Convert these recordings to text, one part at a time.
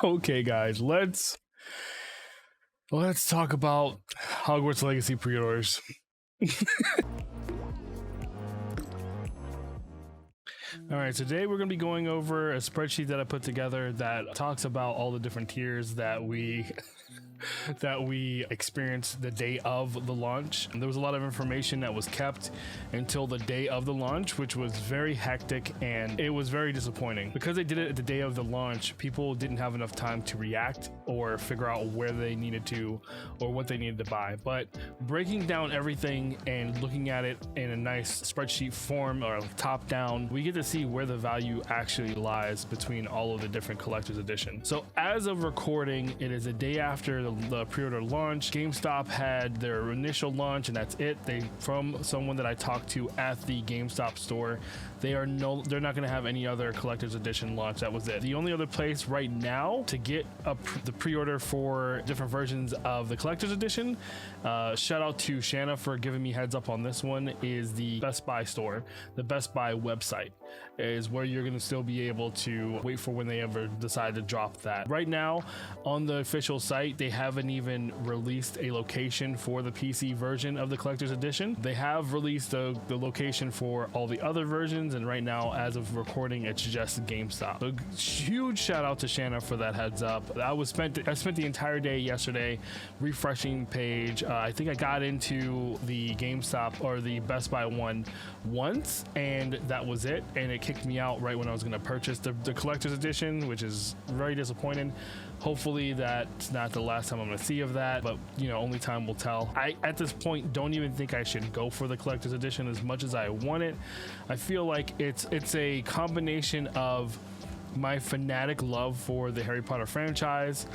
Okay, guys, let's talk about Hogwarts Legacy Preorders. All right, today we're going to be going over a spreadsheet that I put together that talks about all the different tiers that we experienced the day of the launch. And there was a lot of information that was kept until the day of the launch, which was very hectic and it was very disappointing. Because they did it at the day of the launch, people didn't have enough time to react or figure out where they needed to or what they needed to buy. But breaking down everything and looking at it in a nice spreadsheet form or top down, we get to see where the value actually lies between all of the different collector's editions. So as of recording, it is a day after the pre-order launch. GameStop had their initial launch and that's it. From someone that I talked to at the GameStop store, they're not going to have any other collector's edition launch. That was it. The only other place right now to get the pre-order for different versions of the collector's edition, shout out to Shanna for giving me heads up on this one, is the Best Buy store. The Best Buy website is where you're going to still be able to wait for when they ever decide to drop that. Right now on the official site, they haven't even released a location for the PC version of the collector's edition. They have released the location for all the other versions, and right now as of recording it's just GameStop. So huge shout out to Shanna for that heads up. I spent the entire day yesterday refreshing page. I think I got into the GameStop or the Best Buy one once and that was it, and it kicked me out right when I was going to purchase the collector's edition, which is very disappointing. Hopefully that's not the last time I'm going to see of that, but only time will tell. I at this point don't even think I should go for the collector's edition as much as I want it. I feel like it's a combination of my fanatic love for the Harry Potter franchise,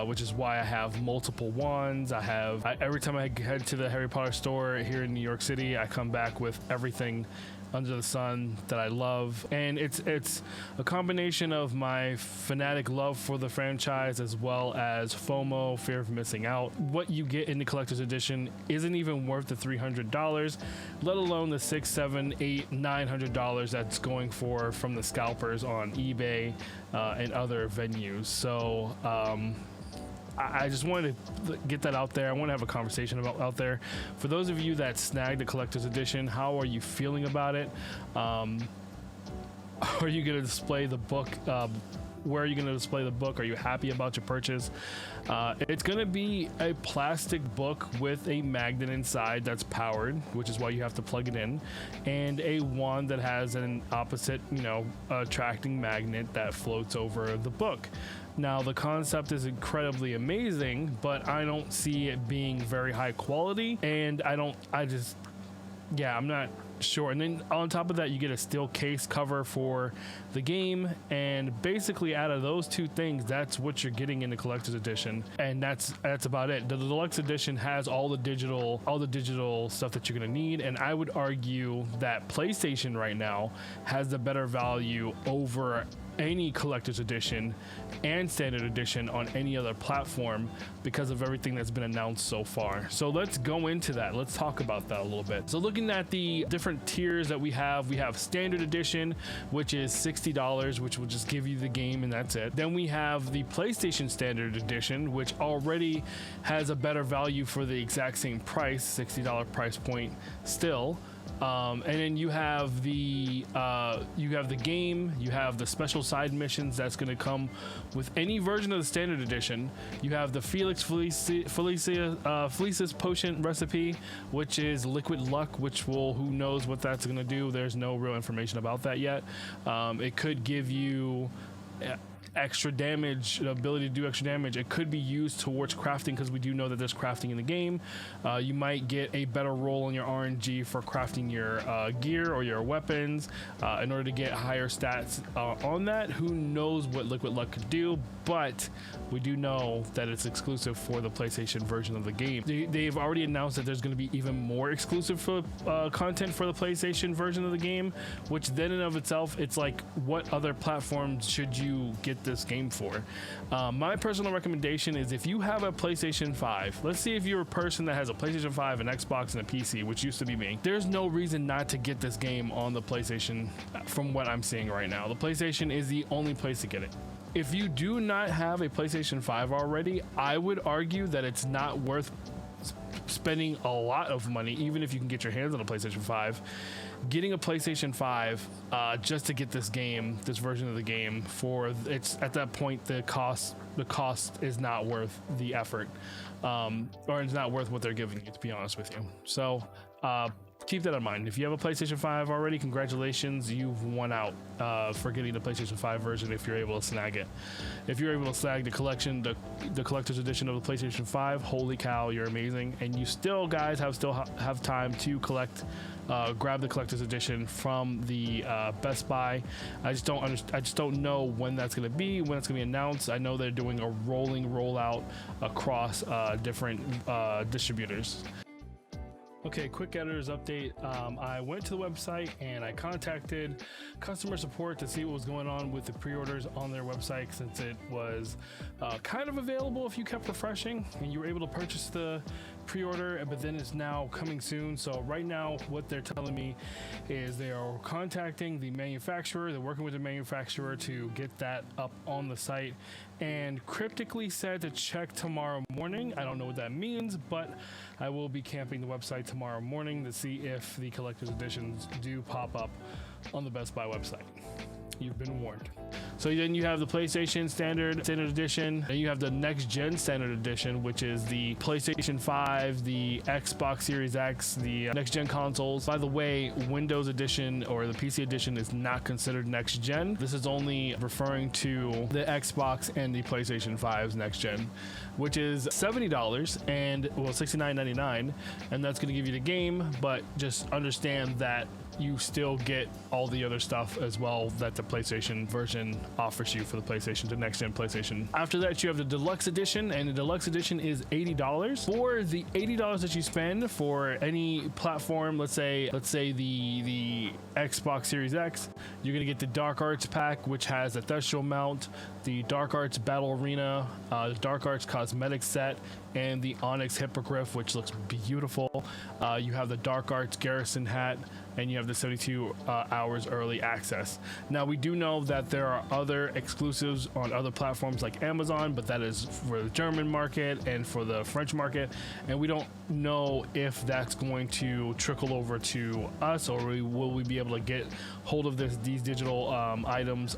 which is why I have multiple wands. Every time I head to the Harry Potter store here in New York City, I come back with everything under the sun that I love, and it's a combination of my fanatic love for the franchise as well as FOMO, fear of missing out. What you get in the collector's edition isn't even worth the $300, let alone the $600, $700, $800, $900 that's going for from the scalpers on eBay and other venues. So I just wanted to get that out there. I want to have a conversation out there. For those of you that snagged the collector's edition, how are you feeling about it? Are you going to display the book? Where are you going to display the book? Are you happy about your purchase? It's going to be a plastic book with a magnet inside that's powered, which is why you have to plug it in, and a wand that has an opposite, attracting magnet that floats over the book. Now, the concept is incredibly amazing, but I don't see it being very high quality, and I'm not sure. And then on top of that, you get a steel case cover for the game, and basically out of those two things, that's what you're getting in the collector's edition, and that's about it. The deluxe edition has all the digital stuff that you're gonna need, and I would argue that PlayStation right now has the better value over any collector's edition and standard edition on any other platform because of everything that's been announced so far. So let's go into that. Let's talk about that a little bit. So looking at the different tiers that we have standard edition, which is $60, which will just give you the game and that's it. Then we have the PlayStation standard edition, which already has a better value for the exact same price, $60 price point still. And then you have the game, you have the special side missions that's going to come with any version of the standard edition. You have the Felicis potion recipe, which is liquid luck, who knows what that's going to do. There's no real information about that yet. It could give you extra damage, the ability to do extra damage. It could be used towards crafting because we do know that there's crafting in the game. You might get a better roll on your RNG for crafting your gear or your weapons in order to get higher stats on that. Who knows what Liquid Luck could do, but we do know that it's exclusive for the PlayStation version of the game. They've already announced that there's going to be even more exclusive content for the PlayStation version of the game, which then in of itself, it's like, what other platforms should you get this game for? My personal recommendation is if you have a PlayStation 5, let's see if you're a person that has a PlayStation 5, an Xbox, and a PC, which used to be me, there's no reason not to get this game on the PlayStation from what I'm seeing right now. The PlayStation is the only place to get it. if you do not have a PlayStation 5 already, I would argue that it's not worth spending a lot of money, even if you can get your hands on a PlayStation 5. Getting a PlayStation 5 just to get this version of the game, it's at that point the cost is not worth the effort, or it's not worth what they're giving you, to be honest with you. So keep that in mind. If you have a PlayStation 5 already, congratulations, you've won out for getting the PlayStation 5 version if you're able to snag it. If you're able to snag the collector's edition of the PlayStation 5, holy cow, you're amazing. And you still, guys, have time to grab the collector's edition from the Best Buy. I just don't know when that's going to be announced. I know they're doing a rolling rollout across different distributors. Okay, quick editor's update. I went to the website and I contacted customer support to see what was going on with the pre-orders on their website, since it was kind of available if you kept refreshing and you were able to purchase the pre-order, but then it's now coming soon. So right now what they're telling me is they are contacting the manufacturer. They're working with the manufacturer to get that up on the site, and cryptically said to check tomorrow morning. I don't know what that means, but I will be camping the website tomorrow morning to see if the collector's editions do pop up on the Best Buy website. You've been warned. So then you have the PlayStation Standard Edition, and you have the Next Gen Standard Edition, which is the PlayStation 5, the Xbox Series X, the Next Gen consoles. By the way, Windows Edition or the PC Edition is not considered Next Gen. This is only referring to the Xbox and the PlayStation 5's Next Gen, which is $70 and $69.99, and that's going to give you the game. But just understand that you still get all the other stuff as well that the PlayStation version offers you for the PlayStation, the next gen PlayStation. After that, you have the Deluxe Edition, and the Deluxe Edition is $80. For the $80 that you spend for any platform, let's say the Xbox Series X, you're gonna get the Dark Arts pack, which has a Thestral mount, the Dark Arts Battle Arena, the Dark Arts Cosmetic set, and the Onyx Hippogriff, which looks beautiful. You have the Dark Arts Garrison hat, and you have the 72 hours early access. Now, we do know that there are other exclusives on other platforms like Amazon, but that is for the German market and for the French market, and we don't know if that's going to trickle over to us, or will we be able to get hold of these digital items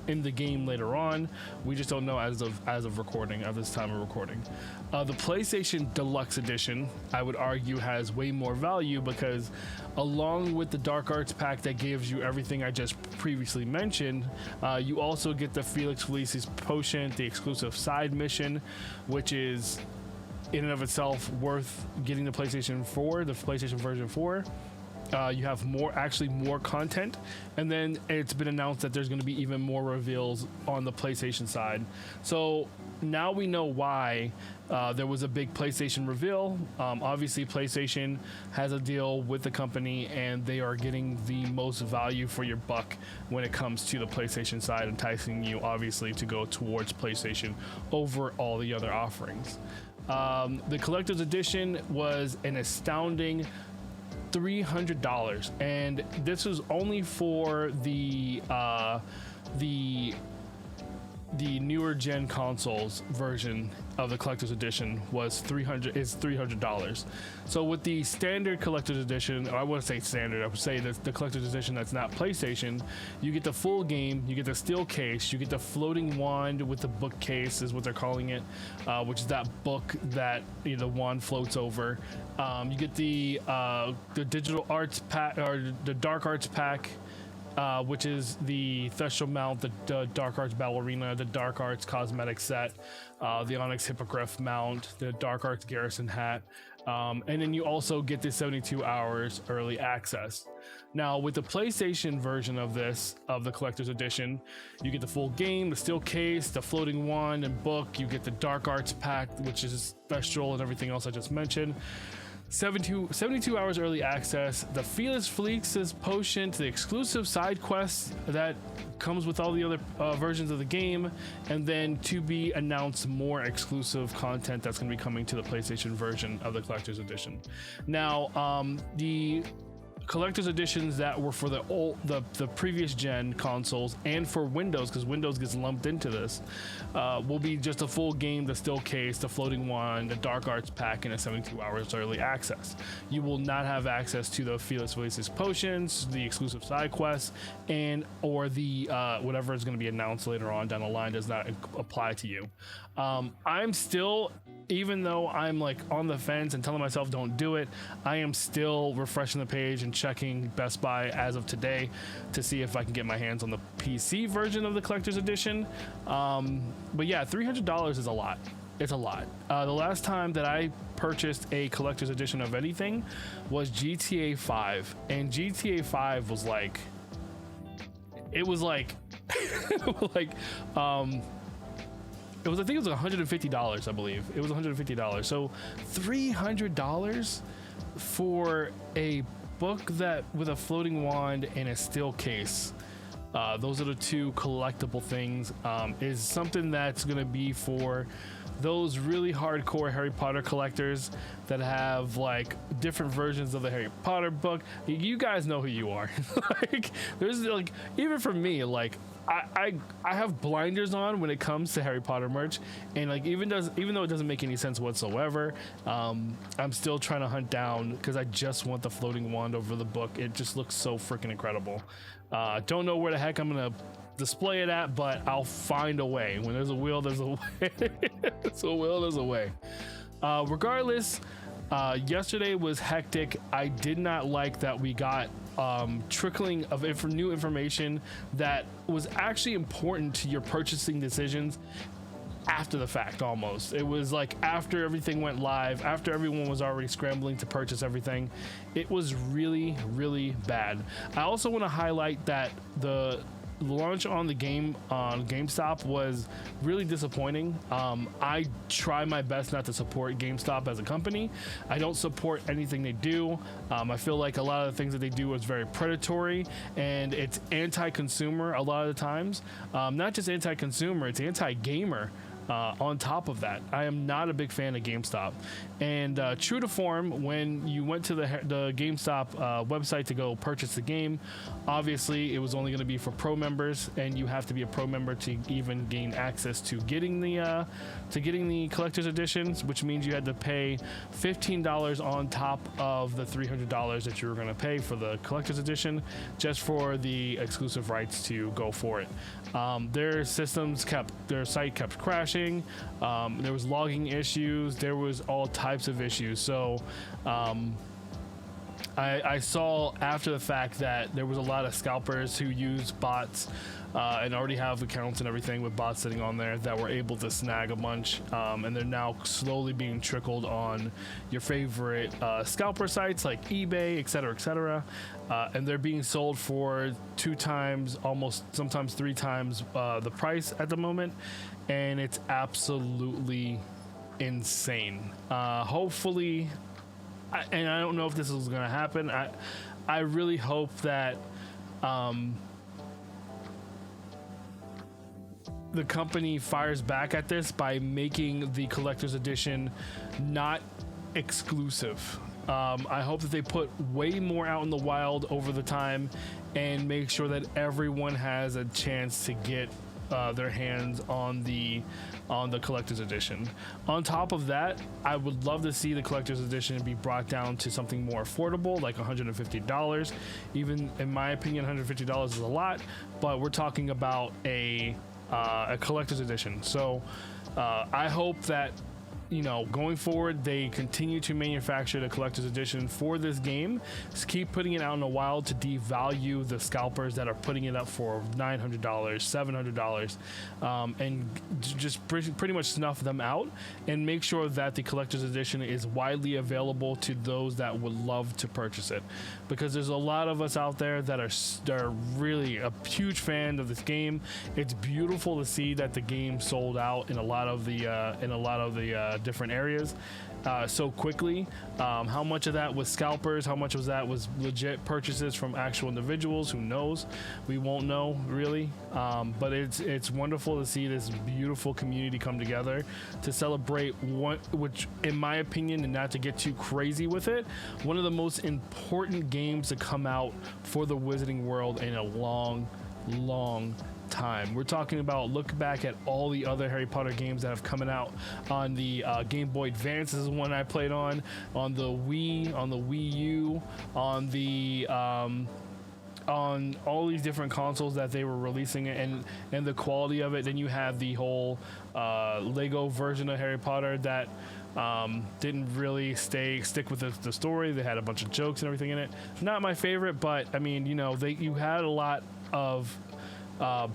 in the game later on. We just don't know as of recording, at this time of recording. The PlayStation Deluxe Edition, I would argue, has way more value, because along with the Dark Arts pack that gives you everything I just previously mentioned, you also get the Felix Felice's potion, the exclusive side mission, which is in and of itself worth getting the PlayStation 4, the PlayStation version 4. You have more content, and then it's been announced that there's going to be even more reveals on the PlayStation side. So now we know why there was a big PlayStation reveal. Obviously, PlayStation has a deal with the company, and they are getting the most value for your buck when it comes to the PlayStation side, enticing you obviously to go towards PlayStation over all the other offerings. The collector's edition was an astounding $300, and this was only for the newer gen consoles version of the collector's edition is $300. So with the standard collector's edition, or I wouldn't say standard, I would say the collector's edition that's not PlayStation, you get the full game, you get the steel case, you get the floating wand with the bookcase is what they're calling it, which is that book that the wand floats over. You get the digital arts pack, or the Dark Arts pack, which is the Thestral mount, the Dark Arts Battle Arena, the Dark Arts Cosmetic set, the Onyx Hippogriff mount, the Dark Arts Garrison hat, and then you also get the 72 hours early access. Now, with the PlayStation version of the collector's edition, you get the full game, the steel case, the floating wand and book. You get the Dark Arts pack, which is Thestral and everything else I just mentioned. 72 hours early access, the Felix Felice's potion, the exclusive side quests that comes with all the other versions of the game, and then to be announced more exclusive content that's going to be coming to the PlayStation version of the collector's edition. Now, the collector's editions that were for the previous gen consoles and for Windows, because Windows gets lumped into this, will be just a full game, the still case, the floating wand, the dark arts pack, and a 72 hours early access. You will not have access to the Fearless Voices potions, the exclusive side quests, and or the whatever is going to be announced later on down the line does not apply to you. I'm still, even though I'm like on the fence and telling myself don't do it, I am still refreshing the page and checking Best Buy as of today to see if I can get my hands on the PC version of the collector's edition. But yeah, $300 is a lot. It's a lot. The last time that I purchased a collector's edition of anything was GTA 5, and GTA 5 was like, it was like like it was, I think it was $150, I believe. It was $150. So $300 for a book that with a floating wand and a steel case. Those are the two collectible things. Is something that's going to be for those really hardcore Harry Potter collectors that have like different versions of the Harry Potter book. You guys know who you are. Like, there's like, even for me, like I have blinders on when it comes to Harry Potter merch, and like even though it doesn't make any sense whatsoever, I'm still trying to hunt down, because I just want the floating wand over the book. It just looks so freaking incredible. Don't know where the heck I'm gonna display it at, but I'll find a way. When there's a will, there's a way. There's a will, there's a way. Regardless, yesterday was hectic. I did not like that we got trickling of new information that was actually important to your purchasing decisions after the fact. Almost, it was like after everything went live, after everyone was already scrambling to purchase everything. It was really, really bad. I also want to highlight that the launch on the game on GameStop was really disappointing. I try my best not to support GameStop as a company. I don't support anything they do. I feel like a lot of the things that they do is very predatory, and it's anti-consumer a lot of the times. Not just anti-consumer, it's anti-gamer. On top of that, I am not a big fan of GameStop. And true to form, when you went to the GameStop website to go purchase the game, obviously it was only going to be for pro members, and you have to be a pro member to even gain access to getting the collector's editions, which means you had to pay $15 on top of the $300 that you were going to pay for the collector's edition, just for the exclusive rights to go for it. Their site kept crashing. There was logging issues. There was all types of issues. So I saw after the fact that there was a lot of scalpers who used bots and already have accounts and everything with bots sitting on there that were able to snag a bunch, and they're now slowly being trickled on your favorite scalper sites like eBay, etc., and they're being sold for 2 times, almost sometimes 3 times the price at the moment, and it's absolutely insane. Hopefully, and I don't know if this is going to happen. I really hope that the company fires back at this by making the collector's edition not exclusive. I hope that they put way more out in the wild over the time and make sure that everyone has a chance to get their hands on the collector's edition. On top of that, I would love to see the collector's edition be brought down to something more affordable, like $150. Even in my opinion, $150 is a lot, but we're talking about a collector's edition. So I hope that, you know, going forward, they continue to manufacture the collector's edition for this game. Just keep putting it out in the wild to devalue the scalpers that are putting it up for $900, $700, and just pretty much snuff them out, and make sure that the collector's edition is widely available to those that would love to purchase it. Because there's a lot of us out there that are really a huge fan of this game. It's beautiful to see that the game sold out in a lot of the different areas so quickly. How much of that was scalpers? How much of that was legit purchases from actual individuals? Who knows? We won't know really. But it's wonderful to see this beautiful community come together to celebrate one, which in my opinion, and not to get too crazy with it, one of the most important games to come out for the Wizarding world in a long time. We're talking about, look back at all the other Harry Potter games that have coming out on the Game Boy Advance. This is one I played on the Wii, on the Wii U, on the on all these different consoles that they were releasing, and the quality of it. Then you have the whole Lego version of Harry Potter that didn't really stick with the story. They had a bunch of jokes and everything in it. Not my favorite, but I mean, you know, you had a lot of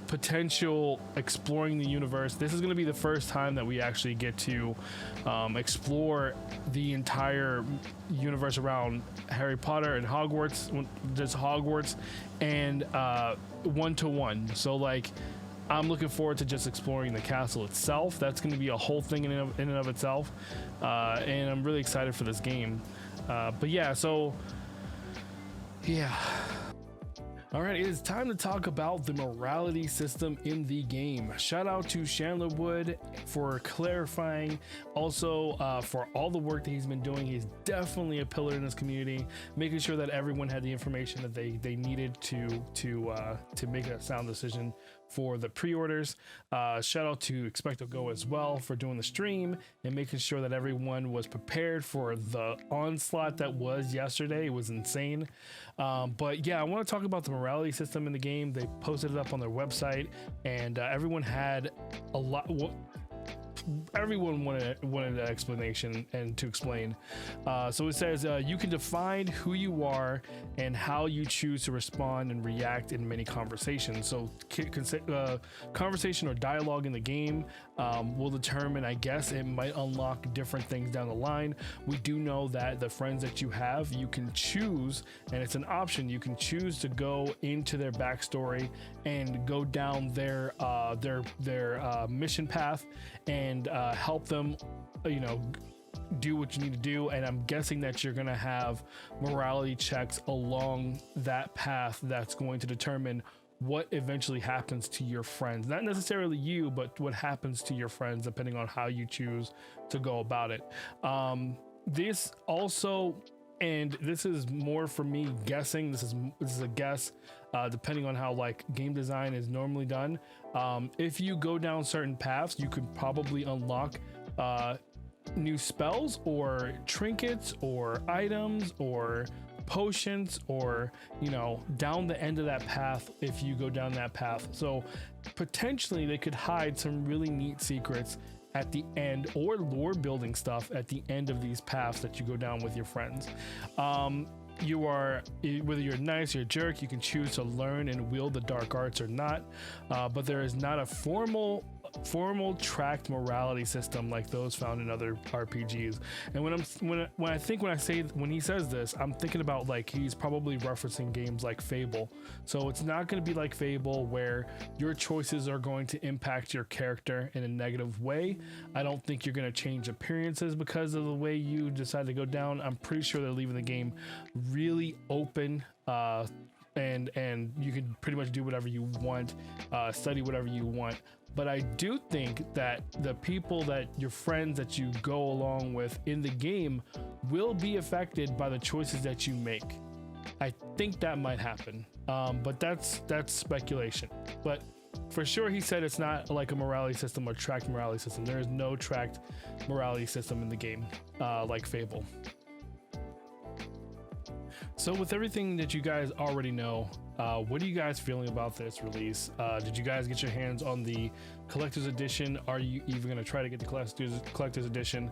potential exploring the universe. This is going to be the first time that we actually get to explore the entire universe around Harry Potter and Hogwarts, just Hogwarts, and one-to-one. So like, I'm looking forward to just exploring the castle itself. That's going to be a whole thing in and of itself, and I'm really excited for this game. But yeah, so yeah. All right, it is time to talk about the morality system in the game. Shout out to Chandler Wood for clarifying, also for all the work that he's been doing. He's definitely a pillar in this community, making sure that everyone had the information that they needed to make a sound decision for the pre-orders. Shout out to Expecto Go as well for doing the stream and making sure that everyone was prepared for the onslaught that was yesterday. It was insane. But yeah, I want to talk about the morality system in the game. They posted it up on their website, and everyone had a lot. Everyone wanted an explanation and to explain. So it says you can define who you are and how you choose to respond and react in many conversations. So conversation or dialogue in the game will determine, I guess, it might unlock different things down the line. We do know that the friends that you have, you can choose, and it's an option, you can choose to go into their backstory and go down their mission path and help them, you know, do what you need to do. And I'm guessing that you're going to have morality checks along that path that's going to determine what eventually happens to your friends. Not necessarily you, but what happens to your friends depending on how you choose to go about it. This also, and this is more for me guessing, this is a guess, depending on how like game design is normally done. If you go down certain paths, you could probably unlock new spells or trinkets or items or potions, or, you know, down the end of that path if you go down that path. So potentially they could hide some really neat secrets at the end, or lore building stuff at the end of these paths that you go down with your friends. You are, whether you're nice or a jerk, you can choose to learn and wield the dark arts or not, but there is not a formal tracked morality system like those found in other RPGs. And when he says this, I'm thinking about like he's probably referencing games like Fable. So it's not going to be like Fable where your choices are going to impact your character in a negative way. I don't think you're going to change appearances because of the way you decide to go down. I'm pretty sure they're leaving the game really open, and you can pretty much do whatever you want, study whatever you want. But I do think that the people, that your friends that you go along with in the game, will be affected by the choices that you make. I think that might happen, but that's speculation. But for sure, he said it's not like a morality system or tracked morality system. There is no tracked morality system in the game, like Fable. So with everything that you guys already know, what are you guys feeling about this release? Did you guys get your hands on the collector's edition? Are you even going to try to get the collector's edition?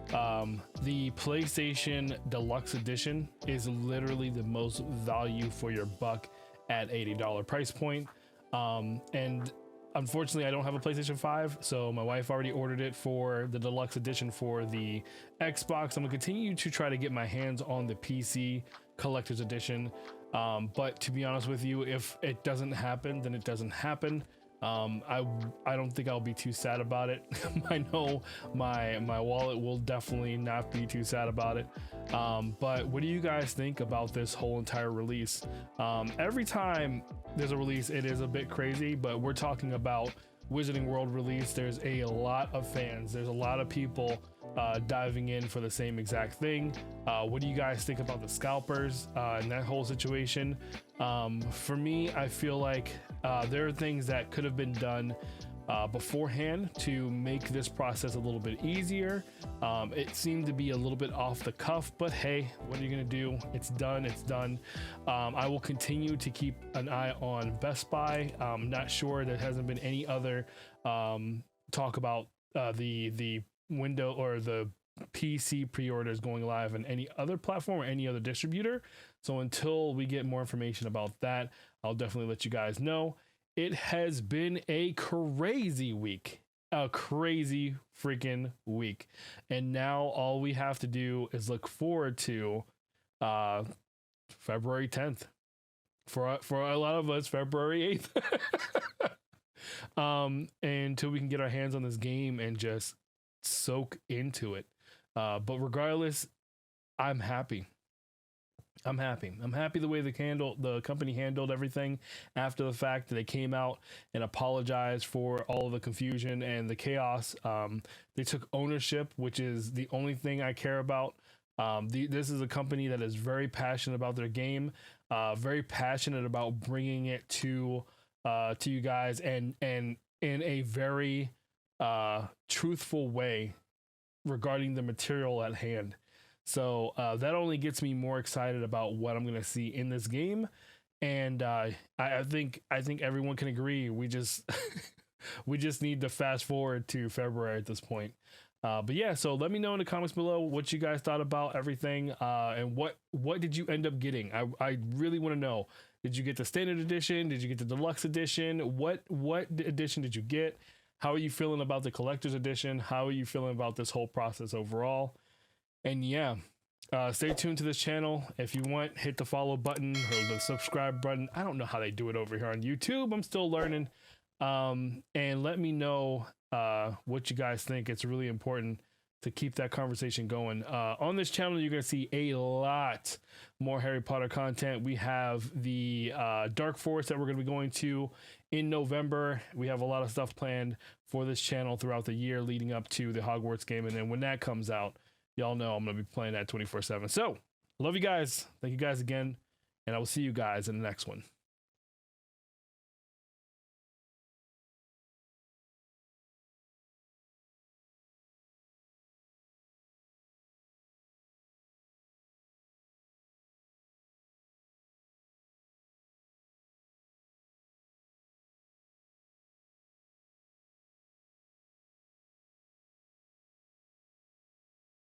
The PlayStation Deluxe Edition is literally the most value for your buck at $80 price point. And unfortunately, I don't have a PlayStation 5, so my wife already ordered it for the Deluxe Edition for the Xbox. I'm going to continue to try to get my hands on the PC Collector's Edition. But to be honest with you, if it doesn't happen, then it doesn't happen. I don't think I'll be too sad about it. I know my wallet will definitely not be too sad about it. But what do you guys think about this whole entire release? Every time there's a release, it is a bit crazy, but we're talking about Wizarding World release. There's a lot of fans. There's a lot of people diving in for the same exact thing. What do you guys think about the scalpers and that whole situation? For me, I feel like there are things that could have been done beforehand to make this process a little bit easier. It seemed to be a little bit off the cuff, but hey, what are you gonna do? It's done. It's done. I will continue to keep an eye on Best Buy. I'm not sure, there hasn't been any other talk about the window or the PC pre-orders going live in any other platform or any other distributor. So until we get more information about that, I'll definitely let you guys know. It has been a crazy week, a crazy freaking week. And now all we have to do is look forward to February 10th. For a lot of us, February 8th. Until we can get our hands on this game and just soak into it. But regardless, I'm happy. I'm happy the way the company handled everything after the fact. That they came out and apologized for all of the confusion and the chaos. They took ownership, which is the only thing I care about. This is a company that is very passionate about their game, very passionate about bringing it to you guys, and in a very truthful way regarding the material at hand. So that only gets me more excited about what I'm going to see in this game. And I think everyone can agree. We just we just need to fast forward to February at this point. But yeah, so let me know in the comments below what you guys thought about everything, and what did you end up getting? I really want to know. Did you get the standard edition? Did you get the deluxe edition? What edition did you get? How are you feeling about the collector's edition? How are you feeling about this whole process overall? And yeah, stay tuned to this channel. If you want, hit the follow button or the subscribe button. I don't know how they do it over here on YouTube. I'm still learning. And let me know what you guys think. It's really important to keep that conversation going. On this channel, you're going to see a lot more Harry Potter content. We have the Dark Forest that we're going to be going to in November. We have a lot of stuff planned for this channel throughout the year leading up to the Hogwarts game. And then when that comes out, y'all know I'm going to be playing that 24/7. So, love you guys. Thank you guys again. And I will see you guys in the next one.